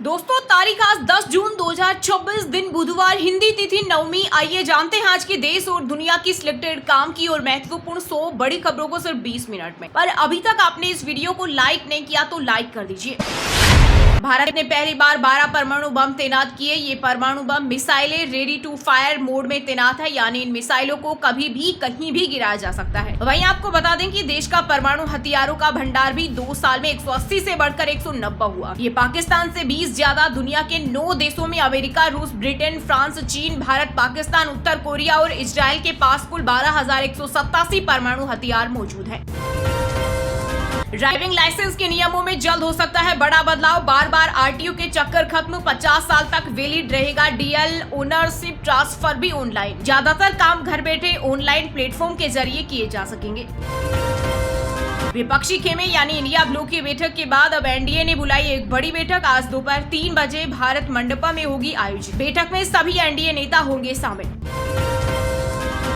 दोस्तों तारीख आज 10 जून 2026 दिन बुधवार, हिंदी तिथि नवमी। आइए जानते हैं आज के देश और दुनिया की सिलेक्टेड काम की और महत्वपूर्ण 100 बड़ी खबरों को सिर्फ 20 मिनट में। पर अभी तक आपने इस वीडियो को लाइक नहीं किया तो लाइक कर दीजिए। भारत ने पहली बार 12 परमाणु बम तैनात किए। ये परमाणु बम मिसाइलें रेडी टू फायर मोड में तैनात है, यानी इन मिसाइलों को कभी भी कहीं भी गिराया जा सकता है। वहीं आपको बता दें कि देश का परमाणु हथियारों का भंडार भी 2 साल में 180 से बढ़कर 190 हुआ। ये पाकिस्तान से 20 ज्यादा। दुनिया के 9 देशों में अमेरिका, रूस, ब्रिटेन, फ्रांस, चीन, भारत, पाकिस्तान, उत्तर कोरिया और इजराइल के पास कुल 12,187 परमाणु हथियार मौजूद है। ड्राइविंग लाइसेंस के नियमों में जल्द हो सकता है बड़ा बदलाव। बार बार आरटीओ के चक्कर खत्म, 50 साल तक वैलिड रहेगा डीएल ओनरशिप ट्रांसफर भी ऑनलाइन। ज्यादातर काम घर बैठे ऑनलाइन प्लेटफॉर्म के जरिए किए जा सकेंगे। विपक्षी खेमे यानी इंडिया ब्लॉक की बैठक के बाद अब एनडीए ने बुलाई एक बड़ी बैठक। आज दोपहर 3 बजे भारत मंडपम में होगी आयोजित। बैठक में सभी एनडीए नेता होंगे शामिल।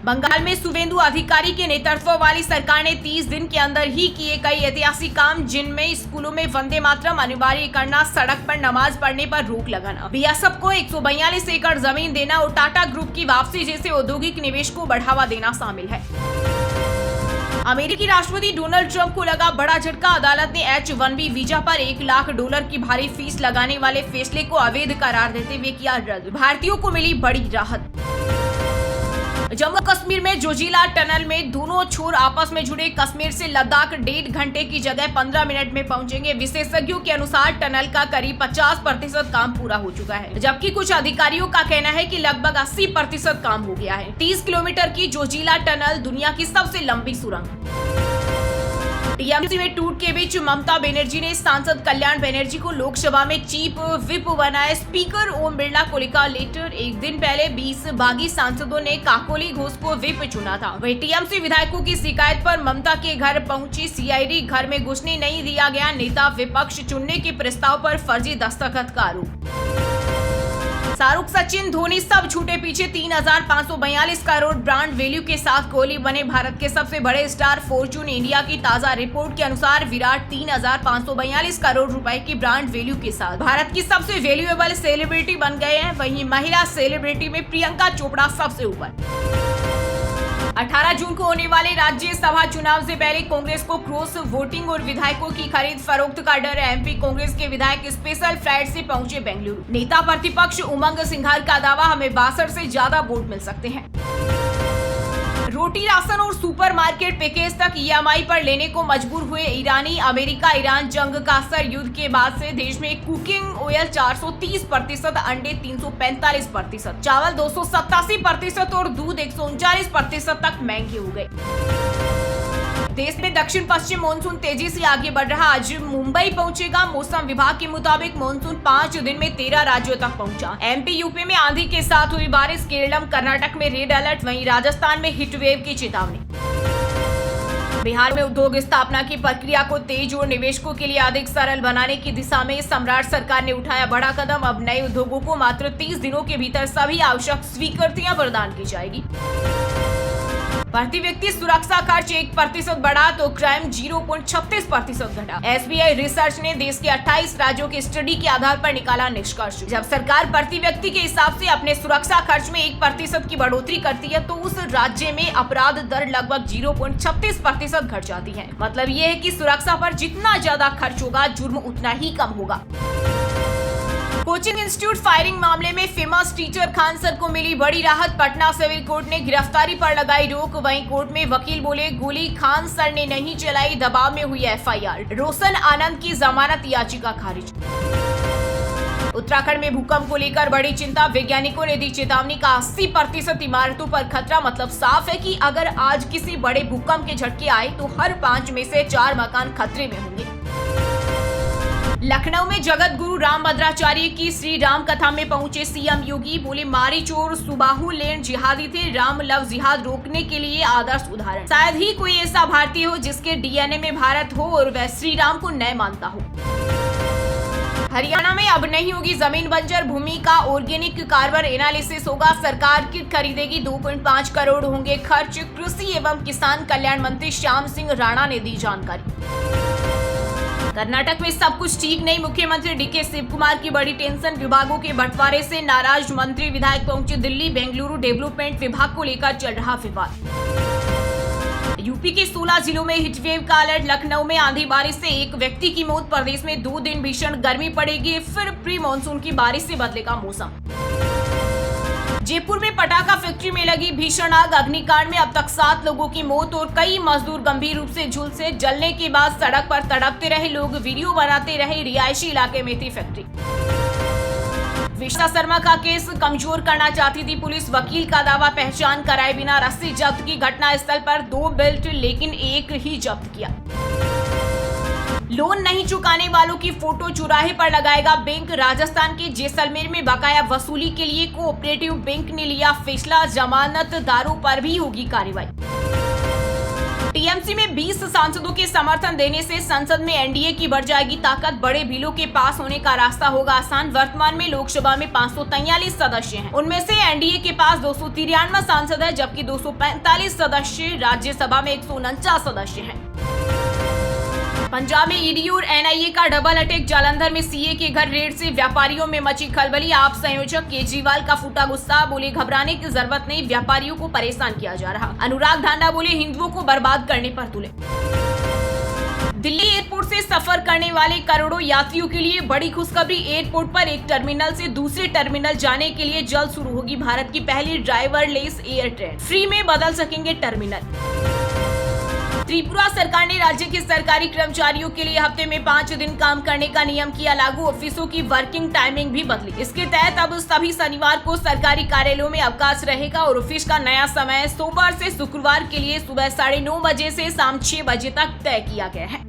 बंगाल में शुवेंदु अधिकारी के नेतृत्व वाली सरकार ने 30 दिन के अंदर ही किए कई ऐतिहासिक काम, जिनमें स्कूलों में वंदे मातरम अनिवार्य करना, सड़क पर नमाज पढ़ने पर रोक लगाना, बीएसएफ को 142 एकड़ जमीन देना और टाटा ग्रुप की वापसी जैसे औद्योगिक निवेश को बढ़ावा देना शामिल है। अमेरिकी राष्ट्रपति डोनाल्ड ट्रंप को लगा बड़ा झटका। अदालत ने H-1B वीजा पर $1 लाख की भारी फीस लगाने वाले फैसले को अवैध करार देते हुए किया रद्द। भारतीयों को मिली बड़ी राहत। जम्मू कश्मीर में जोजिला टनल में दोनों छोर आपस में जुड़े। कश्मीर से लद्दाख 1.5 घंटे की जगह 15 मिनट में पहुंचेंगे। विशेषज्ञों के अनुसार टनल का करीब 50% काम पूरा हो चुका है, जबकि कुछ अधिकारियों का कहना है कि लगभग 80% काम हो गया है। 30 किलोमीटर की जोजिला टनल दुनिया की सबसे लंबी सुरंग। टीएमसी में टूट के बीच ममता बनर्जी ने सांसद कल्याण बनर्जी को लोकसभा में चीफ व्हिप बनाया। स्पीकर ओम बिरला को लिखा लेटर। एक दिन पहले 20 बागी सांसदों ने काकोली घोष को व्हिप चुना था। वहीं टीएमसी विधायकों की शिकायत पर ममता के घर पहुंची सीआईडी। घर में घुसने नहीं दिया गया। नेता विपक्ष चुनने के प्रस्ताव पर फर्जी दस्तखत का आरोप। शाहरुख, सचिन, धोनी सब छूटे पीछे। 3,542 करोड़ ब्रांड वैल्यू के साथ कोहली बने भारत के सबसे बड़े स्टार। फॉर्च्यून इंडिया की ताजा रिपोर्ट के अनुसार विराट 3,542 करोड़ रुपए की ब्रांड वैल्यू के साथ भारत की सबसे वैल्यूएबल सेलिब्रिटी बन गए हैं। वहीं महिला सेलिब्रिटी में प्रियंका चोपड़ा सबसे ऊपर। 18 जून को होने वाले राज्यसभा चुनाव से पहले कांग्रेस को क्रॉस वोटिंग और विधायकों की खरीद फरोख्त का डर है। एमपी कांग्रेस के विधायक स्पेशल फ्लाइट से पहुंचे बेंगलुरु। नेता प्रतिपक्ष उमंग सिंघार का दावा, हमें 62 से ज्यादा वोट मिल सकते हैं। रोटी, राशन और सुपरमार्केट पैकेज तक ईएमआई पर लेने को मजबूर हुए ईरानी। अमेरिका ईरान जंग का असर। युद्ध के बाद से देश में कुकिंग ऑयल 430%, अंडे 345%, चावल 287% और दूध 139% तक महंगे हो गए। देश में दक्षिण पश्चिम मानसून तेजी से आगे बढ़ रहा। आज मुंबई पहुंचेगा। मौसम विभाग के मुताबिक मानसून 5 दिन में 13 राज्यों तक पहुंचा। एमपी यूपी में आंधी के साथ हुई बारिश। केरलम कर्नाटक में रेड अलर्ट। वहीं राजस्थान में हीट वेव की चेतावनी। बिहार में उद्योग स्थापना की प्रक्रिया को तेज और निवेशकों के लिए अधिक सरल बनाने की दिशा में सम्राट सरकार ने उठाया बड़ा कदम। अब नए उद्योगों को मात्र 30 दिनों के भीतर सभी आवश्यक स्वीकृतियां प्रदान की जाएगी। प्रति व्यक्ति सुरक्षा खर्च 1% बढ़ा तो क्राइम 0.36% घटा। एसबीआई रिसर्च ने देश के 28 राज्यों की स्टडी के आधार पर निकाला निष्कर्ष। जब सरकार प्रति व्यक्ति के हिसाब से अपने सुरक्षा खर्च में 1% की बढ़ोतरी करती है तो उस राज्य में अपराध दर लगभग 0.36% घट जाती है। मतलब ये है कि सुरक्षा पर जितना ज्यादा खर्च होगा, जुर्म उतना ही कम होगा। कोचिंग इंस्टीट्यूट फायरिंग मामले में फेमस टीचर खान सर को मिली बड़ी राहत। पटना सिविल कोर्ट ने गिरफ्तारी पर लगाई रोक। वहीं कोर्ट में वकील बोले, गोली खान सर ने नहीं चलाई, दबाव में हुई एफआईआर। रोशन आनंद की जमानत याचिका खारिज। उत्तराखंड में भूकंप को लेकर बड़ी चिंता। वैज्ञानिकों ने दी चेतावनी का 80% इमारतों पर खतरा। मतलब साफ है कि अगर आज किसी बड़े भूकंप के झटके आए तो हर 5 में से 4 मकान खतरे में होंगे। लखनऊ में जगत गुरु राम भद्राचार्य की श्री राम कथा में पहुंचे सीएम योगी। बोले, मारी चोर सुबाहु लेन जिहादी थे। राम लव जिहाद रोकने के लिए आदर्श उदाहरण। शायद ही कोई ऐसा भारतीय हो जिसके डीएनए में भारत हो और वह श्री राम को न मानता हो। हरियाणा में अब नहीं होगी जमीन बंजर। भूमि का ऑर्गेनिक कार्बन एनालिसिस होगा। सरकार किट खरीदेगी। 2.5 करोड़ होंगे खर्च। कृषि एवं किसान कल्याण मंत्री श्याम सिंह राणा ने दी जानकारी। कर्नाटक में सब कुछ ठीक नहीं, मुख्यमंत्री डीके शिव कुमार की बड़ी टेंशन। विभागों के बंटवारे से नाराज मंत्री विधायक पहुंचे दिल्ली। बेंगलुरु डेवलपमेंट विभाग को लेकर चल रहा विवाद। यूपी के 16 जिलों में हीटवेव का अलर्ट। लखनऊ में आंधी बारिश से एक व्यक्ति की मौत। प्रदेश में 2 दिन भीषण गर्मी पड़ेगी, फिर प्री मानसून की बारिश से बदलेगा मौसम। जयपुर में पटाखा फैक्ट्री में लगी भीषण आग। अग्निकांड में अब तक 7 लोगों की मौत और कई मजदूर गंभीर रूप से झुलसे। जलने के बाद सड़क पर तड़पते रहे लोग, वीडियो बनाते रहे। रिहायशी इलाके में थी फैक्ट्री। विश्वा शर्मा का केस कमजोर करना चाहती थी पुलिस। वकील का दावा पहचान कराए बिना रस्सी जब्त की। घटनास्थल पर 2 बेल्ट लेकिन एक ही जब्त किया। लोन नहीं चुकाने वालों की फोटो चौराहे पर लगाएगा बैंक। राजस्थान के जैसलमेर में बकाया वसूली के लिए कोऑपरेटिव बैंक ने लिया फैसला। जमानतदारों पर भी होगी कार्रवाई। टीएमसी में 20 सांसदों के समर्थन देने से संसद में एनडीए की बढ़ जाएगी ताकत। बड़े बिलों के पास होने का रास्ता होगा आसान। वर्तमान में लोकसभा में 543 सदस्य हैं। उनमें से एनडीए के पास 293 सांसद है, जबकि 245 सदस्य। राज्यसभा में 149 सदस्य हैं। पंजाब में ईडी और एनआईए का डबल अटैक। जालंधर में सीए के घर रेड से व्यापारियों में मची खलबली। आप संयोजक केजरीवाल का फूटा गुस्सा। बोले घबराने की जरूरत नहीं, व्यापारियों को परेशान किया जा रहा। अनुराग ठाकुर बोले हिंदुओं को बर्बाद करने पर तुले। दिल्ली एयरपोर्ट से सफर करने वाले करोड़ों यात्रियों के लिए बड़ी खुशखबरी। एयरपोर्ट पर एक टर्मिनल से दूसरे टर्मिनल जाने के लिए जल्द शुरू होगी भारत की पहली ड्राइवरलेस एयर ट्रेन। फ्री में बदल सकेंगे टर्मिनल। त्रिपुरा सरकार ने राज्य के सरकारी कर्मचारियों के लिए हफ्ते में 5 दिन काम करने का नियम किया लागू। ऑफिसों की वर्किंग टाइमिंग भी बदली। इसके तहत अब सभी शनिवार को सरकारी कार्यालयों में अवकाश रहेगा और ऑफिस का नया समय सोमवार से शुक्रवार के लिए सुबह 9:30 बजे से शाम 6 बजे तक तय किया गया है।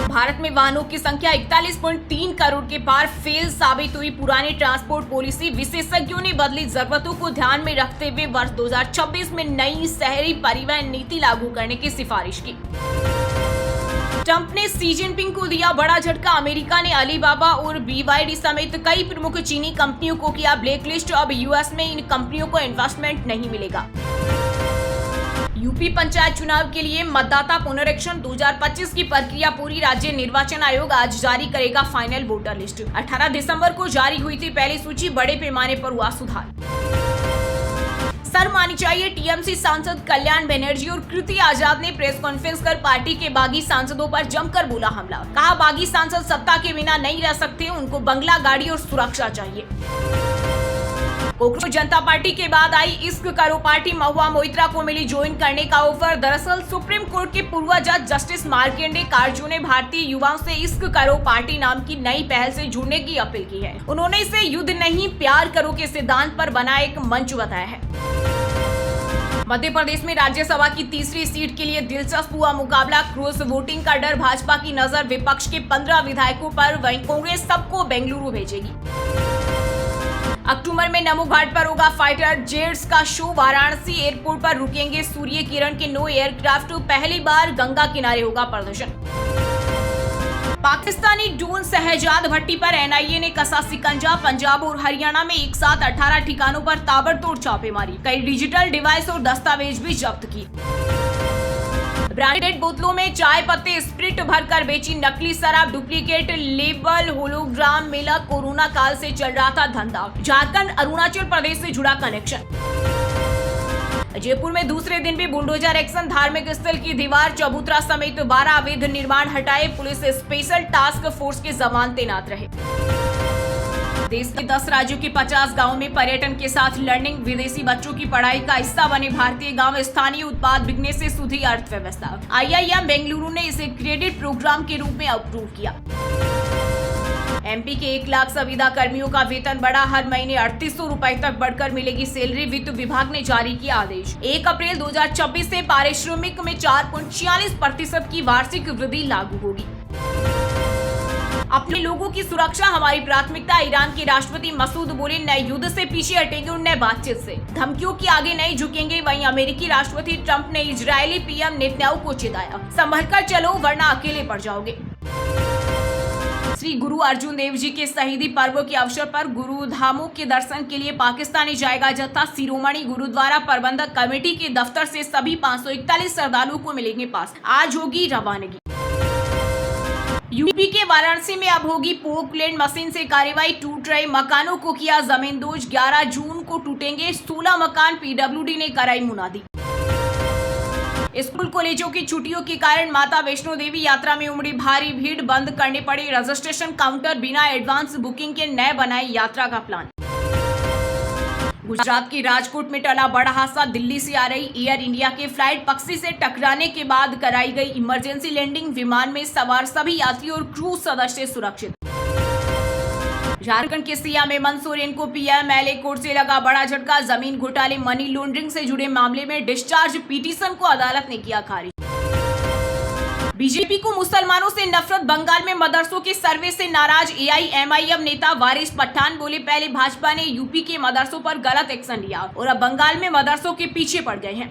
भारत में वाहनों की संख्या 41.3 करोड़ के पार फेल साबित हुई पुरानी ट्रांसपोर्ट पॉलिसी। विशेषज्ञों ने बदली जरूरतों को ध्यान में रखते हुए वर्ष 2026 में नई शहरी परिवहन नीति लागू करने की सिफारिश की। ट्रंप ने शी जिनपिंग को दिया बड़ा झटका। अमेरिका ने अलीबाबा और BYD समेत कई प्रमुख चीनी कंपनियों को किया ब्लैकलिस्ट। अब यूएस में इन कंपनियों को इन्वेस्टमेंट नहीं मिलेगा। यूपी पंचायत चुनाव के लिए मतदाता पुनरीक्षण 2025 की प्रक्रिया पूरी। राज्य निर्वाचन आयोग आज जारी करेगा फाइनल वोटर लिस्ट। 18 दिसंबर को जारी हुई थी पहली सूची। बड़े पैमाने पर हुआ सुधार। सर मानी चाहिए टीएमसी सांसद कल्याण बनर्जी और कृति आजाद ने प्रेस कॉन्फ्रेंस कर पार्टी के बागी सांसदों पर जमकर बोला हमला। कहा बागी सांसद सत्ता के बिना नहीं रह सकते, उनको बंगला, गाड़ी और सुरक्षा चाहिए। कांग्रेस जनता पार्टी के बाद आई इश्क करो पार्टी। महुआ मोइत्रा को मिली ज्वाइन करने का ऑफर। दरअसल सुप्रीम कोर्ट के पूर्व जज जस्टिस मार्केंडे कार्जो ने भारतीय युवाओं से इश्क करो पार्टी नाम की नई पहल से जुड़ने की अपील की है। उन्होंने इसे युद्ध नहीं प्यार करो के सिद्धांत पर बना एक मंच बताया है। मध्य प्रदेश में राज्यसभा की तीसरी सीट के लिए दिलचस्प हुआ मुकाबला। क्रॉस वोटिंग का डर। भाजपा की नजर विपक्ष के 15 विधायकों पर। वहीं कांग्रेस सबको बेंगलुरु भेजेगी। अक्टूबर में नमो घाट पर होगा फाइटर जेट्स का शो। वाराणसी एयरपोर्ट पर रुकेंगे सूर्य किरण के 9 एयरक्राफ्ट। पहली बार गंगा किनारे होगा प्रदर्शन। पाकिस्तानी डोन शहजाद भट्टी पर एनआईए ने कसा शिकंजा। पंजाब और हरियाणा में एक साथ 18 ठिकानों पर ताबड़तोड़ छापेमारी। कई डिजिटल डिवाइस और दस्तावेज भी जब्त की। ब्रांडेड बोतलों में चाय पत्ती स्प्रिट भरकर बेची नकली शराब। डुप्लीकेट लेबल होलोग्राम मिला। कोरोना काल से चल रहा था धंधा। झारखंड अरुणाचल प्रदेश से जुड़ा कनेक्शन। जयपुर में दूसरे दिन भी बुलडोजर एक्शन। धार्मिक स्थल की दीवार, चबूतरा समेत 12 अवैध निर्माण हटाए। पुलिस स्पेशल टास्क फोर्स के जवान तैनात रहे। देश के 10 राज्यों के 50 गांवों में पर्यटन के साथ लर्निंग। विदेशी बच्चों की पढ़ाई का हिस्सा बने भारतीय गांव। स्थानीय उत्पाद बिकने से सुधरी अर्थव्यवस्था। IIM बेंगलुरु ने इसे क्रेडिट प्रोग्राम के रूप में अप्रूव किया। एमपी के 1 लाख संविदा कर्मियों का वेतन बढ़ा। हर महीने 3800 रुपए तक बढ़कर मिलेगी सैलरी। वित्त विभाग ने जारी किया आदेश। 1 अप्रैल 2024 से पारिश्रमिक में 4.46% की वार्षिक वृद्धि लागू होगी। अपने लोगों की सुरक्षा हमारी प्राथमिकता। ईरान के राष्ट्रपति मसूद बोले नए युद्ध से पीछे हटेंगे और नए बातचीत से। धमकियों के आगे नहीं झुकेंगे। वहीं अमेरिकी राष्ट्रपति ट्रंप ने इजरायली पीएम नेतन्याहू को चिताया, संभलकर चलो वरना अकेले पड़ जाओगे। श्री गुरु अर्जुन देव जी के शहीदी पर्व के अवसर पर गुरुधामों के दर्शन के लिए पाकिस्तानी जाएगा जत्था। शिरोमणि गुरुद्वारा प्रबंधक कमेटी के दफ्तर से सभी 541 श्रद्धालुओं को मिलेंगे पास। आज होगी रवानगी। यूपी के वाराणसी में अब होगी पोकलैंड मशीन से कार्रवाई। टूट रहे मकानों को किया जमींदोज। 11 जून को टूटेंगे 16 मकान। पीडब्ल्यूडी ने कराई मुनादी। स्कूल कॉलेजों की छुट्टियों के कारण माता वैष्णो देवी यात्रा में उमड़ी भारी भीड़। बंद करने पड़े रजिस्ट्रेशन काउंटर। बिना एडवांस बुकिंग के नए बनाए यात्रा का प्लान। गुजरात के राजकोट में टला बड़ा हादसा। दिल्ली से आ रही एयर इंडिया के फ्लाइट पक्षी से टकराने के बाद कराई गई इमरजेंसी लैंडिंग। विमान में सवार सभी यात्री और क्रू सदस्य सुरक्षित। झारखंड के सीएम हेमंत सोरेन को पीएमएलए कोर्ट से लगा बड़ा झटका। जमीन घोटाले मनी लॉन्ड्रिंग से जुड़े मामले में डिस्चार्ज पिटीशन को अदालत ने किया खारिज। बीजेपी को मुसलमानों से नफरत। बंगाल में मदरसों के सर्वे से नाराज एआईएमआईएम नेता वारिस पठान बोले, पहले भाजपा ने यूपी के मदरसों पर गलत एक्शन लिया और अब बंगाल में मदरसों के पीछे पड़ गए हैं।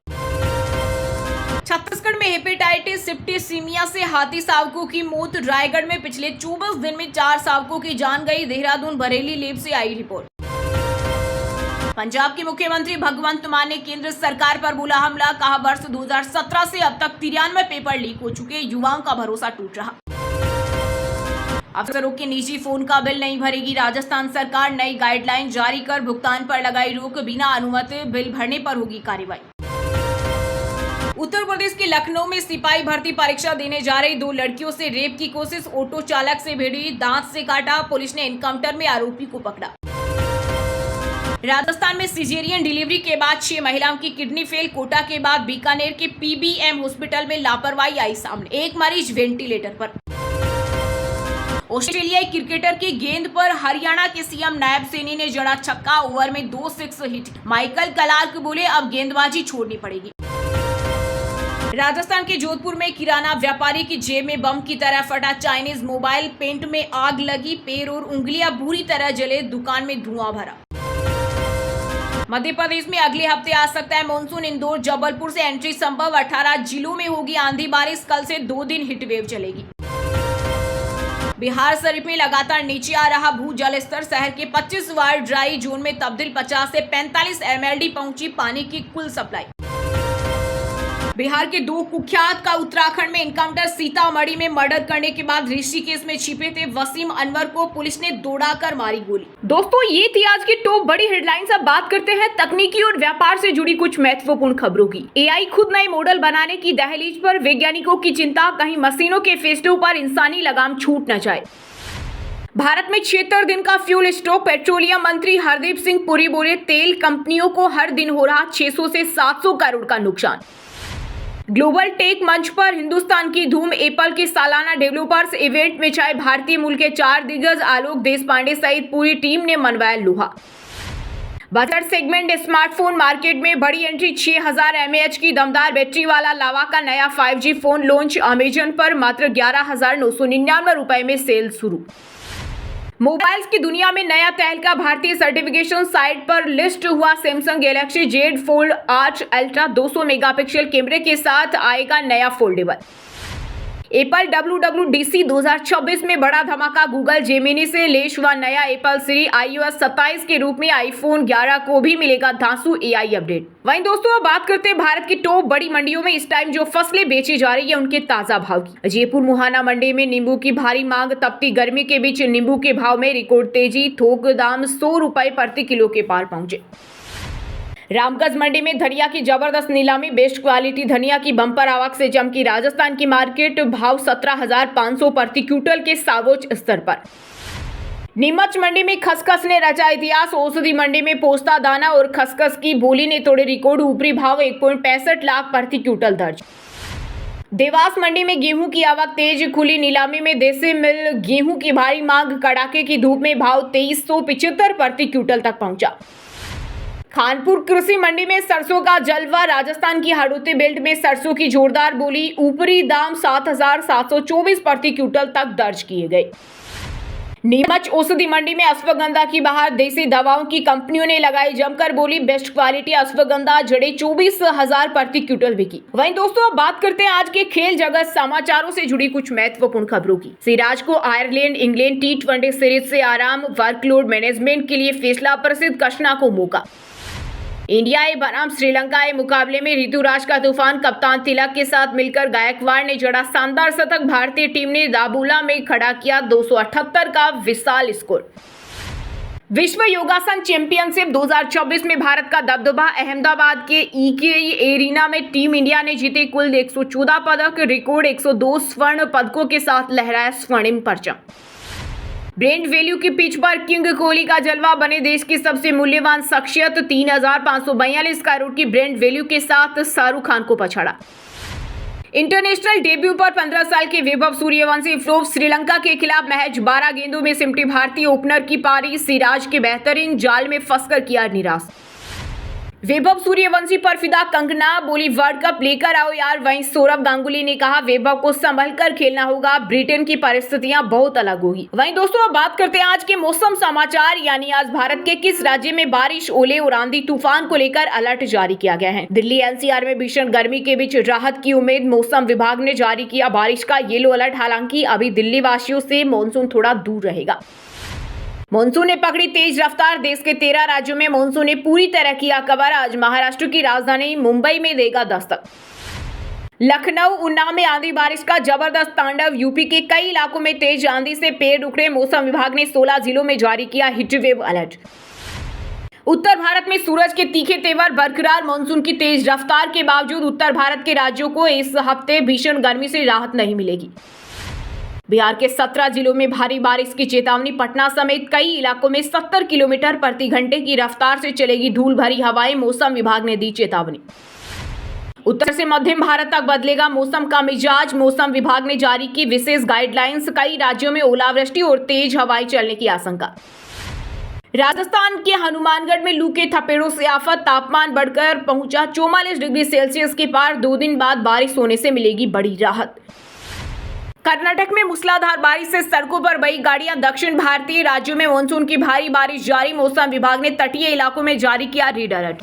छत्तीसगढ़ में हेपेटाइटिस सिप्टीसीमिया से हाथी शावकों की मौत। रायगढ़ में पिछले 24 दिन में 4 शावकों की जान गई। देहरादून बरेली लैब से आई रिपोर्ट। पंजाब के मुख्यमंत्री भगवंत मान ने केंद्र सरकार पर बोला हमला। कहा वर्ष 2017 से अब तक 93 पेपर लीक हो चुके। युवाओं का भरोसा टूट रहा। अफसरों के निजी फोन का बिल नहीं भरेगी राजस्थान सरकार। नई गाइडलाइन जारी कर भुगतान पर लगाई रोक। बिना अनुमति बिल भरने पर होगी कार्रवाई। उत्तर प्रदेश के लखनऊ में सिपाही भर्ती परीक्षा देने जा रही 2 लड़कियों से रेप की कोशिश। ऑटो चालक से भिड़ी, दांत से काटा। पुलिस ने एनकाउंटर में आरोपी को पकड़ा। राजस्थान में सिजेरियन डिलीवरी के बाद 6 महिलाओं की किडनी फेल। कोटा के बाद बीकानेर के पीबीएम हॉस्पिटल में लापरवाही आई सामने। एक मरीज वेंटिलेटर पर। ऑस्ट्रेलियाई क्रिकेटर की गेंद पर हरियाणा के सीएम नायब सैनी ने जड़ा छक्का। ओवर में 2 6 हिट। माइकल क्लार्क बोले, अब गेंदबाजी छोड़नी पड़ेगी। राजस्थान के जोधपुर में किराना व्यापारी की जेब में बम की तरह फटा चाइनीज मोबाइल। पेंट में आग लगी। पैर और उंगलियां बुरी तरह जले। दुकान में धुआं भरा। मध्य प्रदेश में अगले हफ्ते आ सकता है मानसून। इंदौर जबलपुर से एंट्री संभव। 18 जिलों में होगी आंधी बारिश। कल से 2 दिन हीटवेव चलेगी। बिहार शरीफ में लगातार नीचे आ रहा भू जल स्तर। शहर के 25 वार्ड ड्राई जोन में तब्दील। 50 से 45 MLD पहुंची पानी की कुल सप्लाई। बिहार के 2 कुख्यात का उत्तराखंड में एनकाउंटर। सीतामढ़ी में मर्डर करने के बाद ऋषिकेश में छिपे थे वसीम अनवर को पुलिस ने दौड़ाकर मारी गोली। दोस्तों, ये थी आज की टॉप बड़ी हेडलाइंस। अब बात करते हैं तकनीकी और व्यापार से जुड़ी कुछ महत्वपूर्ण खबरों की। एआई खुद नए मॉडल बनाने की दहलीज पर। वैज्ञानिकों की चिंता, कहीं मशीनों के फैसलों पर इंसानी लगाम छूट न जाए। भारत में 76 दिन का फ्यूल स्टॉक। पेट्रोलियम मंत्री हरदीप सिंह पुरी बोले, तेल कंपनियों को हर दिन हो रहा 600 से 700 करोड़ का नुकसान। ग्लोबल टेक मंच पर हिंदुस्तान की धूम। एप्पल के सालाना डेवलपर्स इवेंट में छाए भारतीय मूल के 4 दिग्गज। आलोक देशपांडे सहित पूरी टीम ने मनवाया लोहा। बजट सेगमेंट स्मार्टफोन मार्केट में बड़ी एंट्री। 6000 mAh की दमदार बैटरी वाला लावा का नया 5G फोन लॉन्च। अमेजन पर मात्र 11,999 रुपए में सेल शुरू। मोबाइल्स की दुनिया में नया तहलका। भारतीय सर्टिफिकेशन साइट पर लिस्ट हुआ Samsung Galaxy Z Fold 8 ultra. 200 megapixel कैमरे के साथ आएगा नया फोल्डेबल। एप्पल WWDC 2026 में बड़ा धमाका। गूगल जेमिनी से लेश हुआ नया एप्पल सीरी। iOS 27 के रूप में आईफोन 11 को भी मिलेगा धांसू AI अपडेट। वहीं दोस्तों, अब बात करते हैं भारत की टॉप बड़ी मंडियों में इस टाइम जो फसलें बेची जा रही है उनके ताजा भाव की। जयपुर मुहाना मंडी में नींबू की भारी मांग। तपती गर्मी के बीच नींबू के भाव में रिकॉर्ड तेजी। थोक दाम 100 रुपए प्रति किलो के पार पहुंचे। रामगंज मंडी में धनिया की जबरदस्त नीलामी। बेस्ट क्वालिटी धनिया की बम्पर आवक से चमकी राजस्थान की मार्केट। भाव 17,500 प्रति क्विंटल के सर्वोच्च स्तर पर। नीमच मंडी में खसखस ने रचा इतिहास। औषधि मंडी में पोस्ता दाना और खसखस की बोली ने तोड़े रिकॉर्ड। ऊपरी भाव 1.65 लाख प्रति क्विंटल दर्ज। देवास मंडी में गेहूं की आवक तेज। खुली नीलामी में देसी मिल गेहूं की भारी मांग। कड़ाके की धूप में भाव 2375 प्रति क्विंटल तक पहुंचा। खानपुर कृषि मंडी में सरसों का जलवा। राजस्थान की हाड़ौती बेल्ट में सरसों की जोरदार बोली। ऊपरी दाम 7,724 प्रति क्विंटल तक दर्ज किए गए। नीमच औषधि मंडी में अश्वगंधा की बहार। देसी दवाओं की कंपनियों ने लगाई जमकर बोली। बेस्ट क्वालिटी अश्वगंधा जड़े 24,000 प्रति क्विंटल बिकी। वहीं दोस्तों, अब बात करते हैं आज के खेल जगत समाचारों से जुड़ी कुछ महत्वपूर्ण खबरों की। सिराज को आयरलैंड इंग्लैंड T20 सीरीज से आराम। वर्कलोड मैनेजमेंट के लिए फैसला। प्रसिद्ध कृष्णा को मौका। इंडिया ए बनाम श्रीलंका ए मुकाबले में ऋतुराज का तूफान कप्तान तिलक के साथ मिलकर गायकवाड़ ने जड़ा शानदार शतक। भारतीय टीम ने दाबूला में खड़ा किया 278 का विशाल स्कोर। विश्व योगासन चैंपियनशिप 2024 में भारत का दबदबा। अहमदाबाद के ईके एरिना में टीम इंडिया ने जीते कुल 114 पदक, रिकॉर्ड 102 स्वर्ण पदकों के साथ लहराया स्वर्णिम परचम। ब्रांड वैल्यू की पिच पर किंग कोहली का जलवा, बने देश की सबसे मूल्यवान शख्सियत। 3,542 करोड़ की ब्रांड वैल्यू के साथ शाहरुख खान को पछाड़ा। इंटरनेशनल डेब्यू पर 15 साल के वैभव सूर्यवंशी फ्लॉप। श्रीलंका के खिलाफ महज 12 गेंदों में सिमटी भारतीय ओपनर की पारी। सिराज के बेहतरीन जाल में फंसकर किया निराश। वैभव सूर्यवंशी पर फिदा कंगना, बोली वर्ल्ड कप लेकर आओ यार। वहीं सौरव गांगुली ने कहा वैभव को संभल कर खेलना होगा, ब्रिटेन की परिस्थितियां बहुत अलग होगी। वहीं दोस्तों अब बात करते हैं आज के मौसम समाचार, यानी आज भारत के किस राज्य में बारिश, ओले और आंधी तूफान को लेकर अलर्ट जारी किया गया है। दिल्ली एनसीआर में भीषण गर्मी के बीच राहत की उम्मीद। मौसम विभाग ने जारी किया बारिश का येलो अलर्ट। हालांकि अभी दिल्ली वासियों से मानसून थोड़ा दूर रहेगा। मानसून ने पकड़ी तेज रफ्तार। देश के 13 राज्यों में मानसून ने पूरी तरह किया कवर। आज महाराष्ट्र की राजधानी मुंबई में देगा दस्तक। लखनऊ उन्नाव में आंधी बारिश का जबरदस्त तांडव। यूपी के कई इलाकों में तेज आंधी से पेड़ उखड़े। मौसम विभाग ने 16 जिलों में जारी किया हीटवेव अलर्ट। उत्तर भारत में सूरज के तीखे तेवर बरकरार। मानसून की तेज रफ्तार के बावजूद उत्तर भारत के राज्यों को इस हफ्ते भीषण गर्मी से राहत नहीं मिलेगी। बिहार के 17 जिलों में भारी बारिश की चेतावनी। पटना समेत कई इलाकों में 70 किलोमीटर प्रति घंटे की रफ्तार से चलेगी धूल भरी हवाएं। मौसम विभाग ने दी चेतावनी। उत्तर से मध्यम भारत तक बदलेगा मौसम का मिजाज। मौसम विभाग ने जारी की विशेष गाइडलाइंस। कई राज्यों में ओलावृष्टि और तेज हवाएं चलने की आशंका। राजस्थान के हनुमानगढ़ में लू के थपेड़ों से आफत। तापमान बढ़कर पहुंचा 44 डिग्री सेल्सियस के पार। 2 दिन बाद बारिश होने से मिलेगी बड़ी राहत। कर्नाटक में मूसलाधार बारिश से सड़कों पर बही गाड़ियां। दक्षिण भारतीय राज्यों में मानसून की भारी बारिश जारी। मौसम विभाग ने तटीय इलाकों में जारी किया रेड अलर्ट।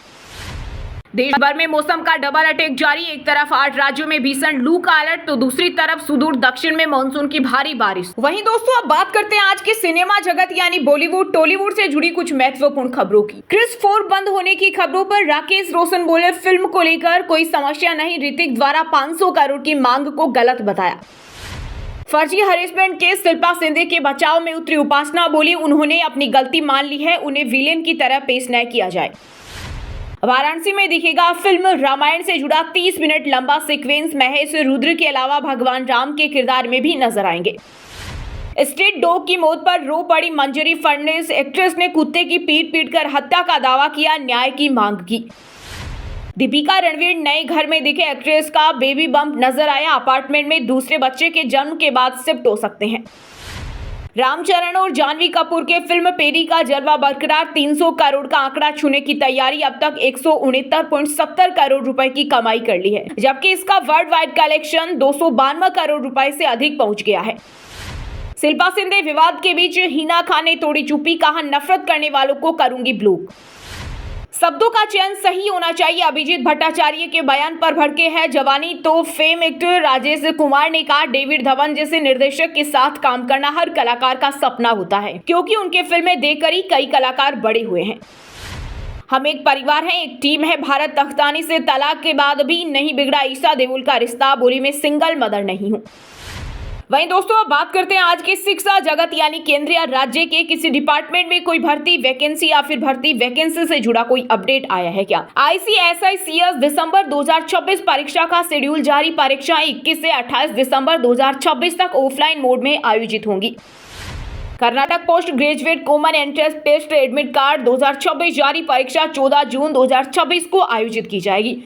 देश भर में मौसम का डबल अटैक जारी। एक तरफ 8 राज्यों में भीषण लू का अलर्ट तो दूसरी तरफ सुदूर दक्षिण में मानसून की भारी बारिश। वहीं दोस्तों अब बात करते हैं आज के सिनेमा जगत यानी बॉलीवुड टॉलीवुड से जुड़ी कुछ महत्वपूर्ण खबरों की। क्रिस 4 बंद होने की खबरों पर राकेश रोशन बोले फिल्म को लेकर कोई समस्या नहीं। ऋतिक द्वारा 500 करोड़ की मांग को गलत बताया। फर्जी हरेसमेंट केस शिल्पा शिंदे के बचाव में उतरी उपासना, बोली उन्होंने अपनी गलती मान ली है, उन्हें विलेन की तरह पेश न किया जाए। वाराणसी में दिखेगा फिल्म रामायण से जुड़ा 30 मिनट लंबा सीक्वेंस। महेश रुद्र के अलावा भगवान राम के किरदार में भी नजर आएंगे। स्ट्रीट डॉग की मौत पर रो पड़ी मंजरी फडणवीस। एक्ट्रेस ने कुत्ते की पीट कर हत्या का दावा किया, न्याय की मांग की। दीपिका रणवीर नए घर में दिखे। एक्ट्रेस का बेबी बम्प नजर आया। अपार्टमेंट में दूसरे बच्चे के जन्म के बाद शिफ्ट हो सकते हैं। रामचरण और जानवी कपूर के फिल्म पेरी का जलवा बरकरार। 300 करोड़ का आंकड़ा छूने की तैयारी। अब तक 169.70 करोड़ रुपए की कमाई कर ली है, जबकि इसका वर्ल्ड वाइड कलेक्शन 292 करोड़ रुपए से अधिक पहुंच गया है। शिल्पा शिंदे विवाद के बीच हिना खान ने तोड़ी चुप्पी, कहा नफरत करने वालों को करूंगी ब्लॉक। शब्दों का चयन सही होना चाहिए। अभिजीत भट्टाचार्य के बयान पर भड़के हैं जवानी तो फेम एक्टर राजेश कुमार ने कहा डेविड धवन जैसे निर्देशक के साथ काम करना हर कलाकार का सपना होता है, क्योंकि उनके फिल्में देखकर ही कई कलाकार बड़े हुए हैं। हम एक परिवार हैं, एक टीम है। भारत तख्तानी से तलाक के बाद भी नहीं बिगड़ा ईशा देओल का रिश्ता, बोली मैं सिंगल मदर नहीं हूँ। वहीं दोस्तों अब बात करते हैं आज के शिक्षा जगत यानी केंद्रीय राज्य के किसी डिपार्टमेंट में कोई भर्ती वैकेंसी या फिर भर्ती वैकेंसी से जुड़ा कोई अपडेट आया है क्या। ICSICS दिसंबर 2026 परीक्षा का शेड्यूल जारी। परीक्षा 21 से 28 दिसंबर 2026 तक ऑफलाइन मोड में आयोजित होंगी। Karnataka post graduate common entrance test admit card 2026 जारी। परीक्षा 14 जून 2026 को आयोजित की जाएगी।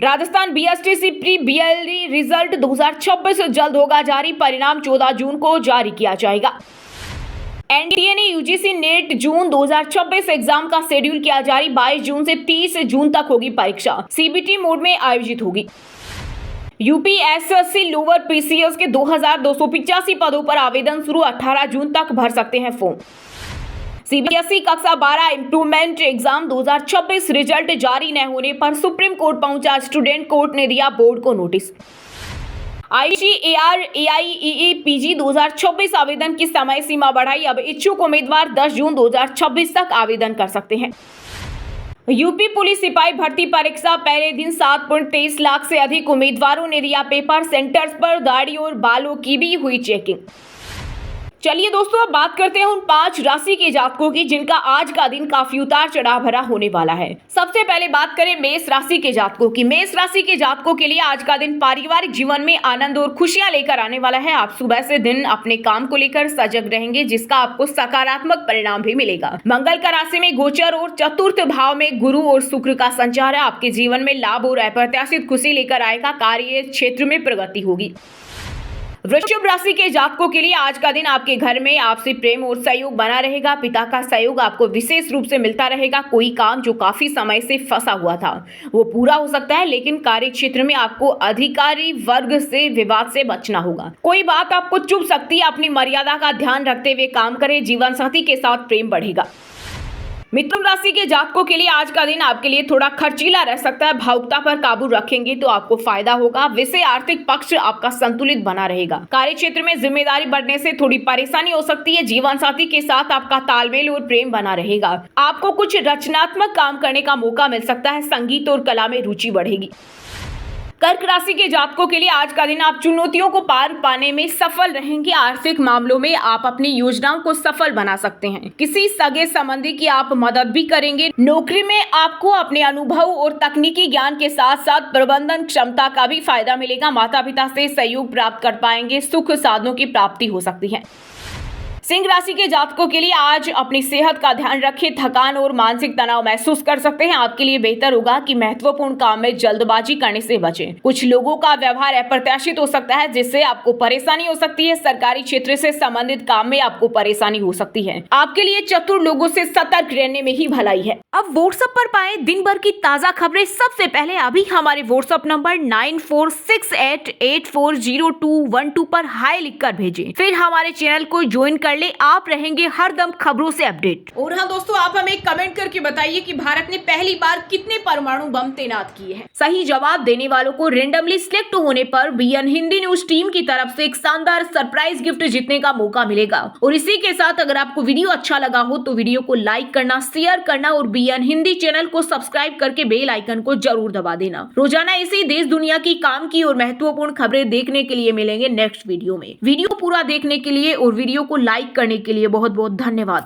Rajasthan BSTC pre BLD result 2026 जल्द होगा जारी। परिणाम 14 जून को जारी किया जाएगा। NTA ने UGC नेट जून 2026 एग्जाम का शेड्यूल किया जारी। 22 जून से 30 जून तक होगी परीक्षा। CBT मोड में आयोजित होगी। UPSSC लोअर PCS के 2285 पदों पर आवेदन शुरू। 18 जून तक भर सकते हैं फॉर्म। CBSE कक्षा 12 इम्प्रूवमेंट एग्जाम 2026 रिजल्ट जारी न होने पर सुप्रीम कोर्ट पहुंचा स्टूडेंट। कोर्ट ने दिया बोर्ड को नोटिस। ICAR AIEE PG 2026 आवेदन की समय सीमा बढ़ाई। अब इच्छुक उम्मीदवार 10 जून 2026 तक आवेदन कर सकते हैं। यूपी पुलिस सिपाही भर्ती परीक्षा पहले दिन 7.23 लाख से अधिक उम्मीदवारों ने दिया पेपर। सेंटर्स पर दाढ़ी और बालों की भी हुई चेकिंग। चलिए दोस्तों, अब बात करते हैं उन 5 राशि के जातकों की जिनका आज का दिन काफी उतार चढ़ाव भरा होने वाला है। सबसे पहले बात करें मेष राशि के जातकों की। मेष राशि के जातकों के लिए आज का दिन पारिवारिक जीवन में आनंद और खुशियां लेकर आने वाला है। आप सुबह से दिन अपने काम को लेकर सजग रहेंगे, जिसका आपको सकारात्मक परिणाम भी मिलेगा। मंगल का राशि में गोचर और चतुर्थ भाव में गुरु और शुक्र का संचार है। आपके जीवन में लाभ और अप्रत्याशित खुशी लेकर आएगा। कार्य क्षेत्र में प्रगति होगी। वृषभ राशि के जातकों के लिए आज का दिन आपके घर में आपसी प्रेम और सहयोग बना रहेगा। पिता का सहयोग आपको विशेष रूप से मिलता रहेगा। कोई काम जो काफी समय से फंसा हुआ था वो पूरा हो सकता है, लेकिन कार्य क्षेत्र में आपको अधिकारी वर्ग से विवाद से बचना होगा। कोई बात आपको चुभ सकती है। अपनी मर्यादा का ध्यान रखते हुए काम करें। जीवन साथी के साथ प्रेम बढ़ेगा। मिथुन राशि के जातकों के लिए आज का दिन आपके लिए थोड़ा खर्चीला रह सकता है। भावुकता पर काबू रखेंगे तो आपको फायदा होगा। वैसे आर्थिक पक्ष आपका संतुलित बना रहेगा। कार्य क्षेत्र में जिम्मेदारी बढ़ने से थोड़ी परेशानी हो सकती है। जीवन साथी के साथ आपका तालमेल और प्रेम बना रहेगा। आपको कुछ रचनात्मक काम करने का मौका मिल सकता है। संगीत और कला में रुचि बढ़ेगी। कर्क राशि के जातकों के लिए आज का दिन आप चुनौतियों को पार पाने में सफल रहेंगे। आर्थिक मामलों में आप अपनी योजनाओं को सफल बना सकते हैं। किसी सगे संबंधी की आप मदद भी करेंगे। नौकरी में आपको अपने अनुभव और तकनीकी ज्ञान के साथ साथ प्रबंधन क्षमता का भी फायदा मिलेगा। माता पिता से सहयोग प्राप्त कर पाएंगे। सुख साधनों की प्राप्ति हो सकती है। सिंह राशि के जातकों के लिए आज अपनी सेहत का ध्यान रखें। थकान और मानसिक तनाव महसूस कर सकते हैं। आपके लिए बेहतर होगा कि महत्वपूर्ण काम में जल्दबाजी करने से बचें। कुछ लोगों का व्यवहार अप्रत्याशित हो सकता है, जिससे आपको परेशानी हो सकती है। सरकारी क्षेत्र से संबंधित काम में आपको परेशानी हो सकती है। आपके लिए चतुर लोगों से सतर्क रहने में ही भलाई है। अब व्हाट्सएप पर पाए दिन भर की ताजा खबरें सबसे पहले अभी हमारे व्हाट्सएप नंबर 9468840212 पर हाई लिखकर भेजें। फिर हमारे चैनल को ज्वाइन कर ले। आप रहेंगे हरदम खबरों से अपडेट। और हाँ दोस्तों, आप हमें कमेंट करके बताइए कि भारत ने पहली बार कितने परमाणु बम तैनात किए हैं। सही जवाब देने वालों को रेंडमली सिलेक्ट होने पर बीएन हिंदी न्यूज टीम की तरफ से एक शानदार सरप्राइज गिफ्ट जीतने का मौका मिलेगा। और इसी के साथ अगर आपको वीडियो अच्छा लगा हो तो वीडियो को लाइक करना, शेयर करना और बीएन हिंदी चैनल को सब्सक्राइब करके बेल आइकन को जरूर दबा देना। रोजाना इसी देश दुनिया की काम की और महत्वपूर्ण खबरें देखने के लिए मिलेंगे नेक्स्ट वीडियो में। वीडियो पूरा देखने के लिए और वीडियो को लाइक करने के लिए बहुत बहुत धन्यवाद।